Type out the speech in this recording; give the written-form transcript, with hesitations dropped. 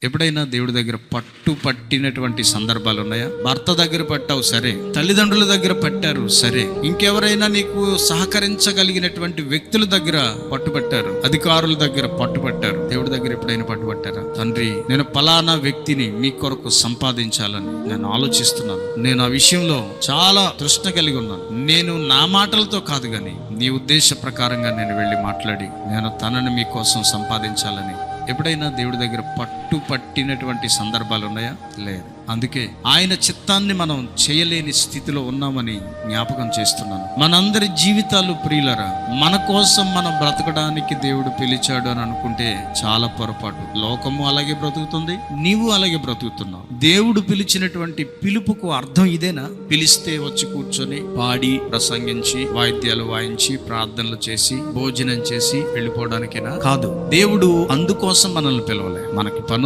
ఎప్పుడైనా దేవుడి దగ్గర పట్టినటువంటి సందర్భాలు ఉన్నాయా? భర్త దగ్గర పట్టావు సరే, తల్లిదండ్రుల దగ్గర పట్టారు సరే, ఇంకెవరైనా నీకు సహకరించగలిగినటువంటి వ్యక్తుల దగ్గర పట్టుపట్టారు, అధికారుల దగ్గర పట్టుపట్టారు. దేవుడి దగ్గర ఎప్పుడైనా పట్టుపట్టారా? తండ్రి, నేను పలానా వ్యక్తిని మీ కొరకు సంపాదించాలని నేను ఆలోచిస్తున్నాను. నేను ఆ విషయంలో చాలా తృష్ణ కలిగి ఉన్నాను. నేను నా మాటలతో కాదు గాని నీ ఉద్దేశ ప్రకారంగా నేను వెళ్ళి మాట్లాడి నేను తనని మీకోసం సంపాదించాలని ఎప్పుడైనా దేవుడి దగ్గర పట్టినటువంటి సందర్భాలు ఉన్నాయా? లేదు. అందుకే ఆయన చిత్తాన్ని మనం చేయలేని స్థితిలో ఉన్నామని జ్ఞాపకం చేస్తున్నాను. మనందరి జీవితాలు ప్రియులరా, మన కోసం మనం బ్రతకడానికి దేవుడు పిలిచాడు అని అనుకుంటే చాలా పొరపాటు. లోకము అలాగే బ్రతుకుతుంది, నీవు అలాగే బ్రతుకుతున్నావు. దేవుడు పిలిచినటువంటి పిలుపుకు అర్థం ఇదేనా? పిలిస్తే వచ్చి కూర్చొని పాడి ప్రసంగించి వాయిద్యాలు వాయించి ప్రార్థనలు చేసి భోజనం చేసి వెళ్ళిపోవడానికేనా? కాదు. దేవుడు అందుకోసం మనల్ని పిలవలే. మనకి పనుంది.